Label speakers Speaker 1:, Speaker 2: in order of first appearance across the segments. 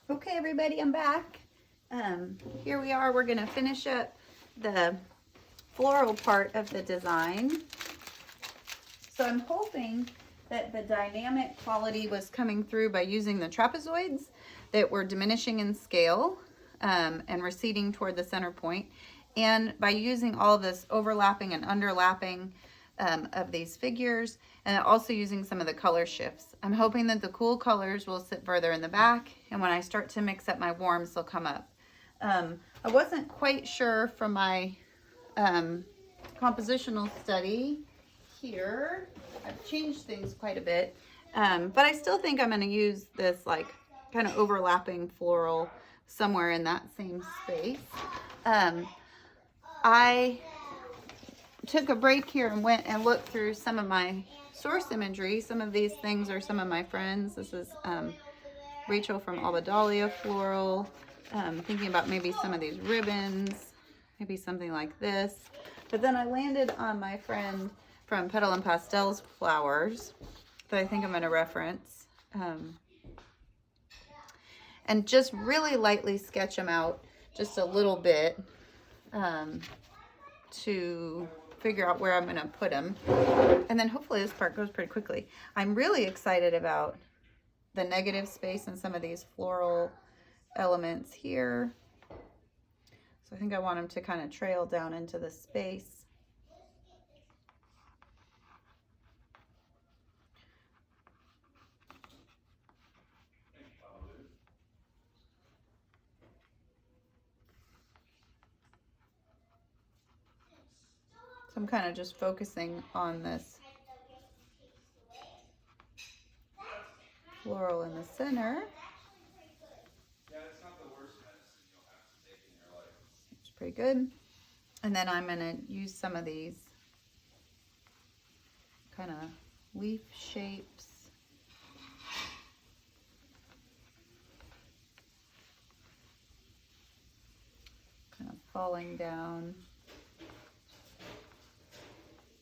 Speaker 1: Okay, everybody, I'm back. Here we are. We're going to finish up the floral part of the design. So I'm hoping that the dynamic quality was coming through by using the trapezoids that were diminishing in scale and receding toward the center point, and by using all of this overlapping and underlapping of these figures, and also using some of the color shifts. I'm hoping that the cool colors will sit further in the back, and when I start to mix up my warms, they'll come up. I wasn't quite sure from my compositional study here. I've changed things quite a bit, but I still think I'm going to use this like kind of overlapping floral somewhere in that same space. I took a break here and went and looked through some of my source imagery. Some of these things are some of my friends. This is Rachel from Alba Dahlia Floral. Thinking about maybe some of these ribbons, maybe something like this. But then I landed on my friend from Petal and Pastels Flowers that I think I'm going to reference. And just really lightly sketch them out just a little bit to figure out where I'm going to put them. And then hopefully this part goes pretty quickly. I'm really excited about the negative space and some of these floral elements here. So I think I want them to kind of trail down into the space. So I'm kind of just focusing on this floral in the center. It's pretty good. And then I'm going to use some of these kind of leaf shapes. Kind of falling down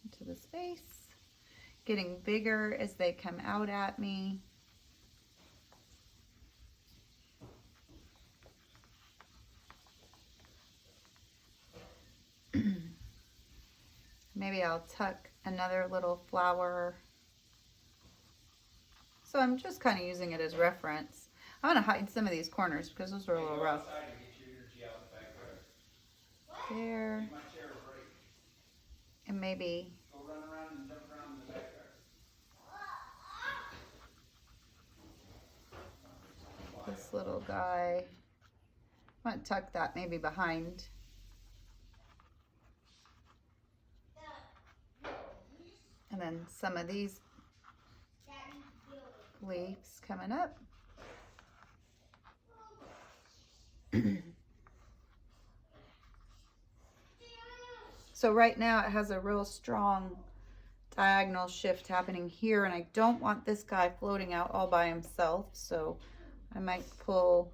Speaker 1: into the space, getting bigger as they come out at me. Maybe I'll tuck another little flower. So I'm just kind of using it as reference. I'm going to hide some of these corners because those are a little rough. There. And maybe this little guy. I want to tuck that maybe behind. And then some of these leaves coming up. So right now it has a real strong diagonal shift happening here, and I don't want this guy floating out all by himself, so I might pull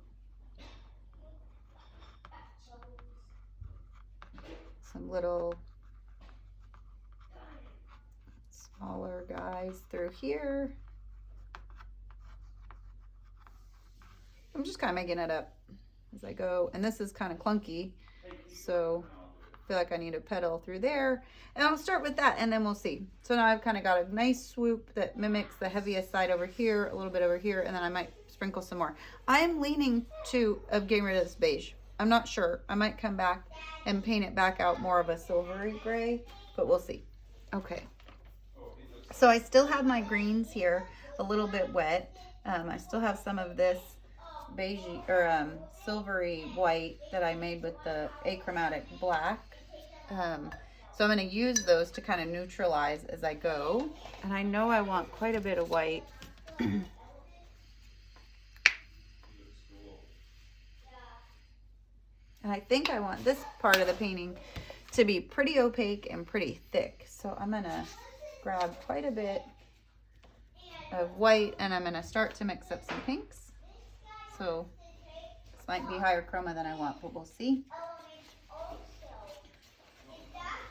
Speaker 1: some little smaller guys through here. I'm just kind of making it up as I go, and this is kind of clunky, so I feel like I need a petal through there, and I'll start with that and then we'll see. So now I've kind of got a nice swoop that mimics the heaviest side over here, a little bit over here, and then I might sprinkle some more. I'm leaning of getting rid of this beige. I'm not sure. I might come back and paint it back out more of a silvery gray, but we'll see. Okay. So I still have my greens here a little bit wet. I still have some of this beige or silvery white that I made with the achromatic black. So I'm going to use those to kind of neutralize as I go. And I know I want quite a bit of white. And I think I want this part of the painting to be pretty opaque and pretty thick. So I'm going to grab quite a bit of white, and I'm going to start to mix up some pinks. So this might be higher chroma than I want, but we'll see.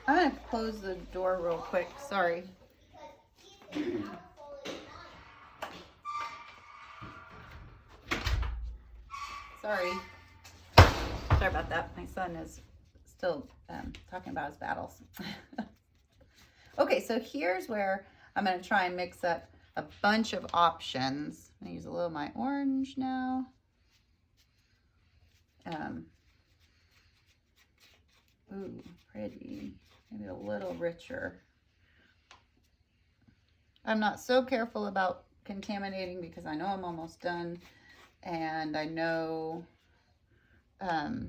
Speaker 1: I'm going to close the door real quick. Sorry. Sorry about that. My son is still talking about his battles. Okay, so here's where I'm going to try and mix up a bunch of options. I'm going to use a little of my orange now. Ooh, pretty. Maybe a little richer. I'm not so careful about contaminating because I know I'm almost done, and I know that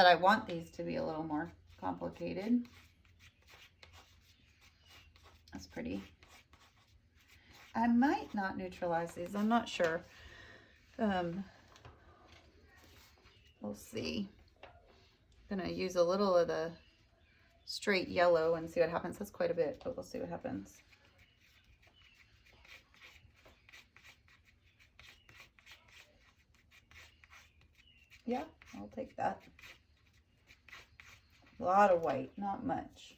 Speaker 1: I want these to be a little more complicated. That's pretty. I might not neutralize these. I'm not sure. We'll see. I'm gonna use a little of the straight yellow and see what happens. That's quite a bit, but we'll see what happens. Yeah, I'll take that. A lot of white, not much.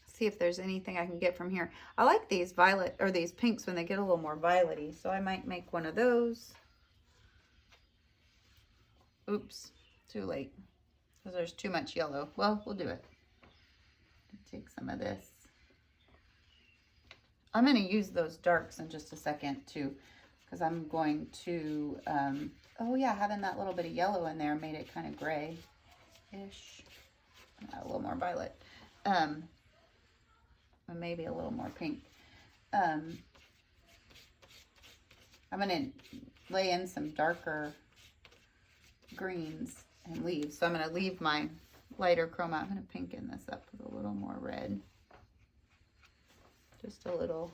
Speaker 1: See if there's anything I can get from here. I like these violet, or these pinks when they get a little more violet-y, so I might make one of those. Oops, too late, because there's too much yellow. Well, we'll do it. Take some of this. I'm going to use those darks in just a second too, because I'm going to, oh yeah, having that little bit of yellow in there made it kind of gray-ish. A little more violet. And maybe a little more pink. I'm going to lay in some darker greens and leaves. So I'm going to leave my lighter chroma. I'm going to pinken this up with a little more red. Just a little.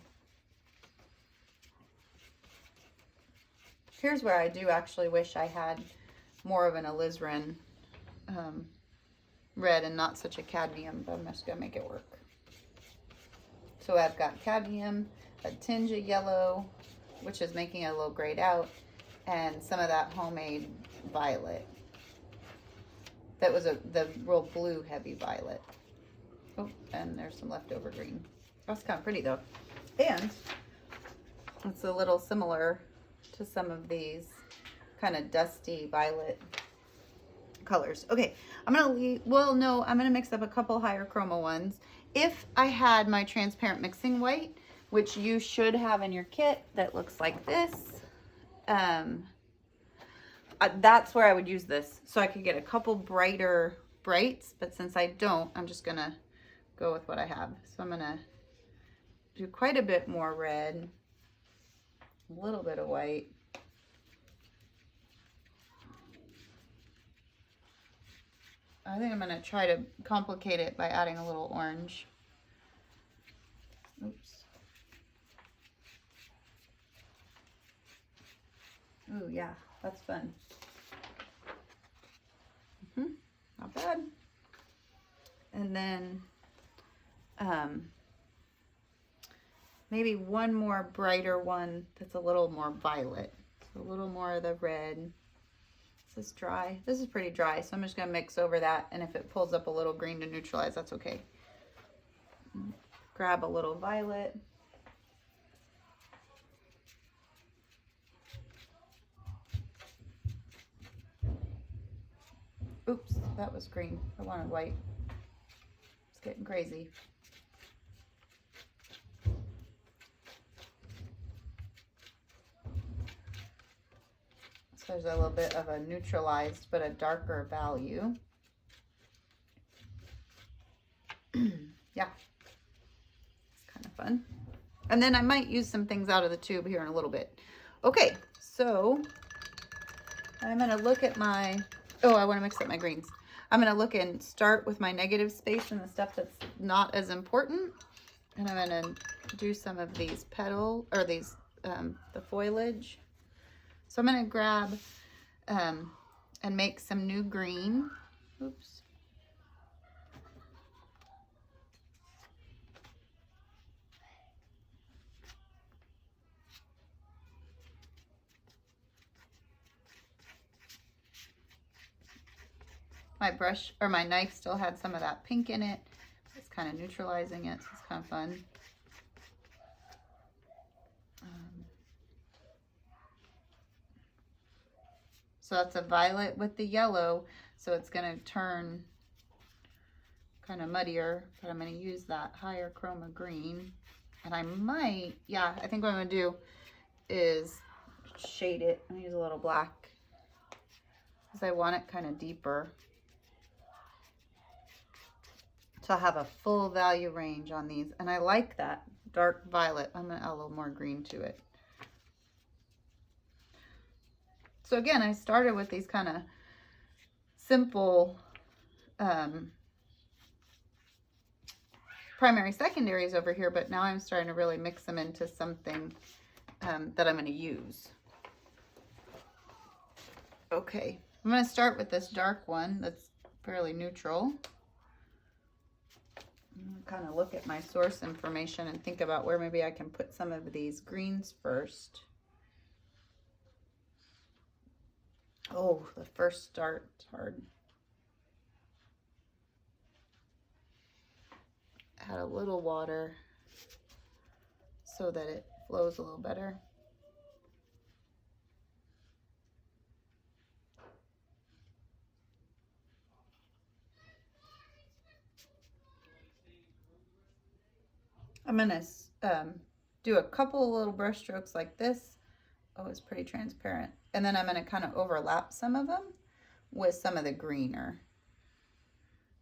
Speaker 1: Here's where I do actually wish I had more of an alizarin red and not such a cadmium, but I'm just going to make it work. So I've got cadmium, a tinge of yellow, which is making it a little grayed out, and some of that homemade violet. That was the real blue heavy violet. Oh, and there's some leftover green. That's kind of pretty though. And it's a little similar to some of these kind of dusty violet colors. Okay, I'm gonna leave, well no, I'm gonna mix up a couple higher chroma ones. If I had my transparent mixing white, which you should have in your kit, that looks like this, that's where I would use this. So I could get a couple brighter brights, but since I don't, I'm just gonna go with what I have. So I'm gonna do quite a bit more red, a little bit of white. I think I'm gonna try to complicate it by adding a little orange. Oops. Ooh, yeah, that's fun. Not bad. And then maybe one more brighter one that's a little more violet. So a little more of the red. This is dry. This is pretty dry, so I'm just gonna mix over that, and if it pulls up a little green to neutralize, that's okay. Grab a little violet. Oops, that was green. I wanted white. It's getting crazy. So there's a little bit of a neutralized but a darker value. Yeah, it's kind of fun. And then I might use some things out of the tube here in a little bit. Okay, so I'm gonna look at my, oh, I wanna mix up my greens. I'm gonna look and start with my negative space and the stuff that's not as important. And I'm gonna do some of these petal, or these, the foliage. So I'm gonna grab and make some new green. Oops. My brush, or my knife, still had some of that pink in it. It's kind of neutralizing it, so it's kind of fun. So that's a violet with the yellow. So it's going to turn kind of muddier, but I'm going to use that higher chroma green. And I might, yeah, I think what I'm going to do is shade it. I'm going to use a little black because I want it kind of deeper. So I'll have a full value range on these. And I like that dark violet. I'm going to add a little more green to it. So again, I started with these kind of simple primary secondaries over here, but now I'm starting to really mix them into something that I'm going to use. Okay, I'm going to start with this dark one that's fairly neutral. Kind of look at my source information and think about where maybe I can put some of these greens first. Oh, the first start, it's hard. Add a little water so that it flows a little better. I'm gonna do a couple of little brush strokes like this. Oh, it's pretty transparent. And then I'm gonna kind of overlap some of them with some of the greener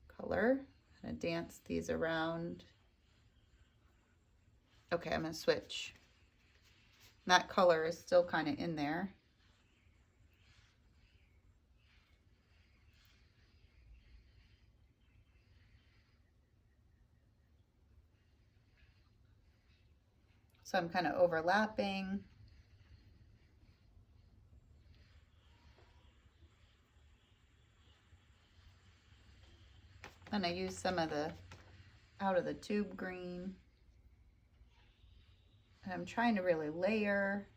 Speaker 1: color. I'm gonna dance these around. Okay, I'm gonna switch. That color is still kind of in there. So I'm kind of overlapping. And I use some of the out of the tube green. And I'm trying to really layer.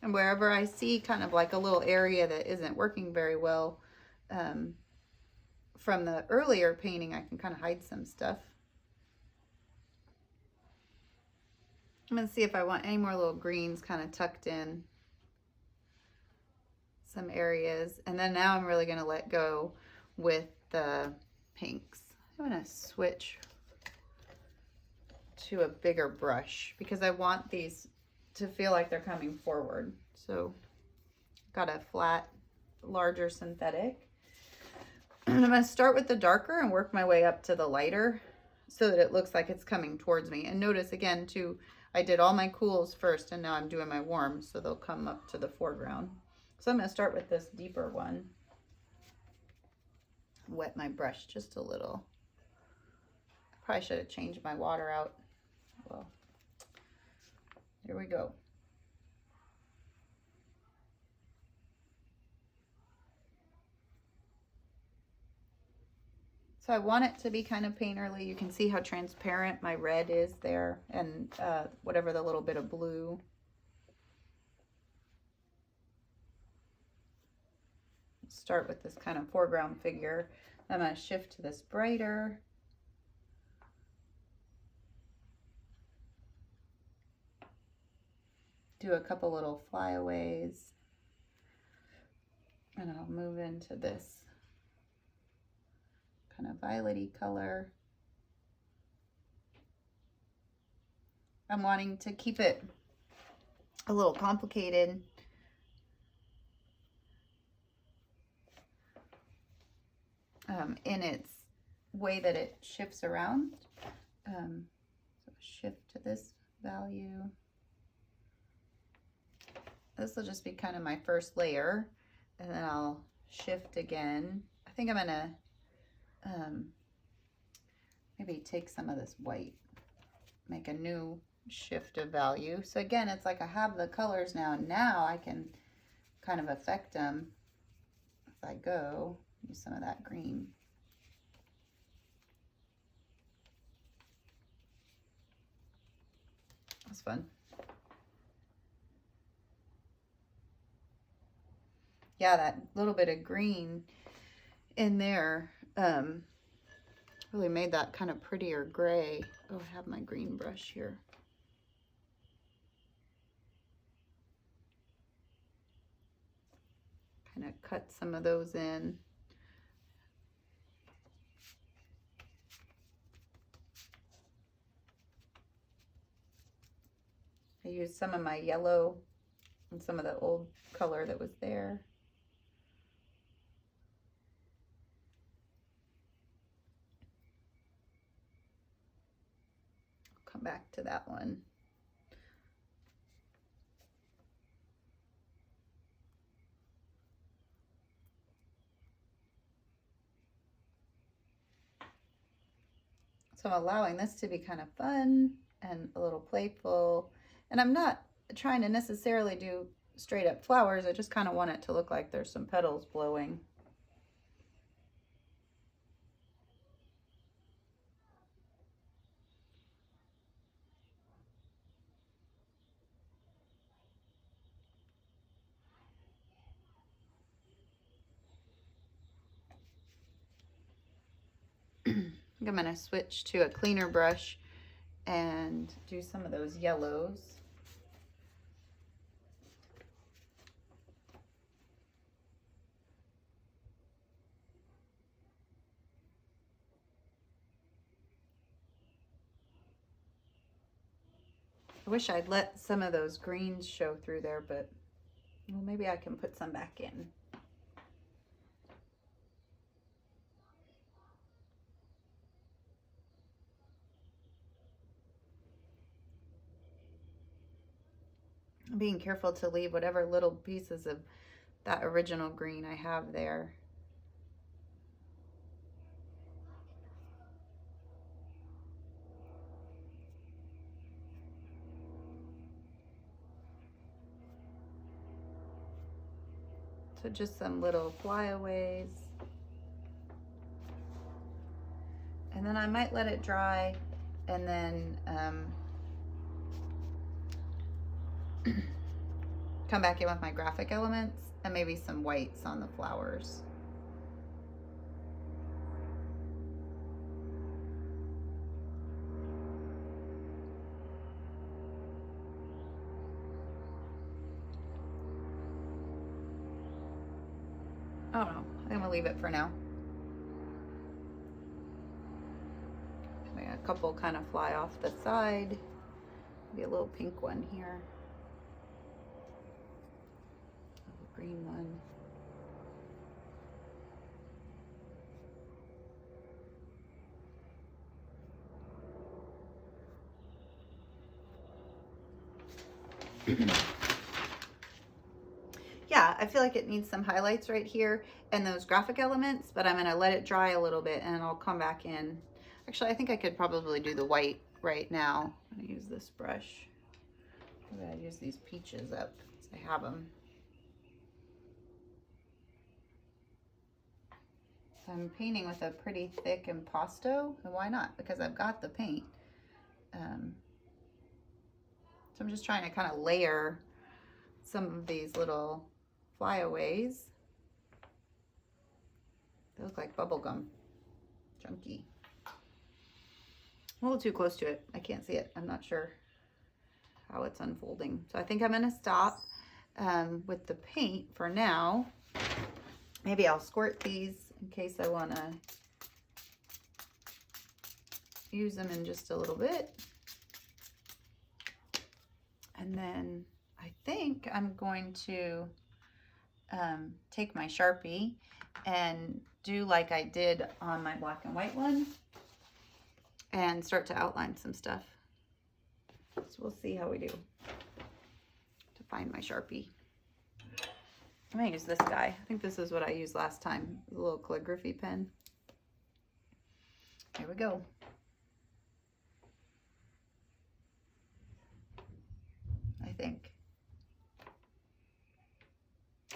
Speaker 1: And wherever I see kind of like a little area that isn't working very well from the earlier painting, I can kind of hide some stuff. I'm going to see if I want any more little greens kind of tucked in some areas. And then now I'm really going to let go with the pinks. I'm going to switch to a bigger brush because I want these to feel like they're coming forward. So got a flat, larger synthetic. I'm going to start with the darker and work my way up to the lighter so that it looks like it's coming towards me. And notice again too, I did all my cools first and now I'm doing my warms, so they'll come up to the foreground. So I'm going to start with this deeper one. Wet my brush just a little. I probably should have changed my water out. Well, here we go. So I want it to be kind of painterly. You can see how transparent my red is there, and whatever the little bit of blue. Start with this kind of foreground figure. I'm going to shift to this brighter. Do a couple little flyaways. And I'll move into this kind of violet-y color. I'm wanting to keep it a little complicated. In its way that it shifts around. So shift to this value. This will just be kind of my first layer, and then I'll shift again. I think I'm gonna maybe take some of this white, make a new shift of value. So again, it's like I have the colors now. Now I can kind of affect them as I go. Use some of that green. That's fun. Yeah, that little bit of green in there really made that kind of prettier gray. Oh, I have my green brush here. Kind of cut some of those in. I used some of my yellow and some of the old color that was there. I'll come back to that one. So I'm allowing this to be kind of fun and a little playful. And I'm not trying to necessarily do straight up flowers. I just kind of want it to look like there's some petals blowing. I'm going to switch to a cleaner brush and do some of those yellows. I wish I'd let some of those greens show through there, but well, maybe I can put some back in. I'm being careful to leave whatever little pieces of that original green I have there. So just some little flyaways. And then I might let it dry and then come back in with my graphic elements and maybe some whites on the flowers. I don't know. I'm gonna leave it for now. I got a couple kind of fly off the side. Maybe a little pink one here. A green one. Yeah, I feel like it needs some highlights right here and those graphic elements, but I'm going to let it dry a little bit and I'll come back in. Actually, I think I could probably do the white right now. I'm going to use this brush. Maybe I use these peaches up so I have them. So I'm painting with a pretty thick impasto, and why not? Because I've got the paint. So I'm just trying to kind of layer some of these little flyaways. They look like bubblegum. Chunky. A little too close to it. I can't see it. I'm not sure how it's unfolding. So I think I'm going to stop with the paint for now. Maybe I'll squirt these in case I want to use them in just a little bit. And then I think I'm going to take my Sharpie and do like I did on my black and white one and start to outline some stuff. So we'll see how we do. To find my Sharpie. I'm going to use this guy. I think this is what I used last time. A little calligraphy pen. There we go. I think.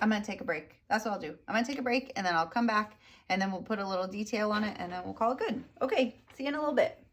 Speaker 1: I'm going to take a break. That's what I'll do. I'm going to take a break and then I'll come back and then we'll put a little detail on it and then we'll call it good. Okay, see you in a little bit.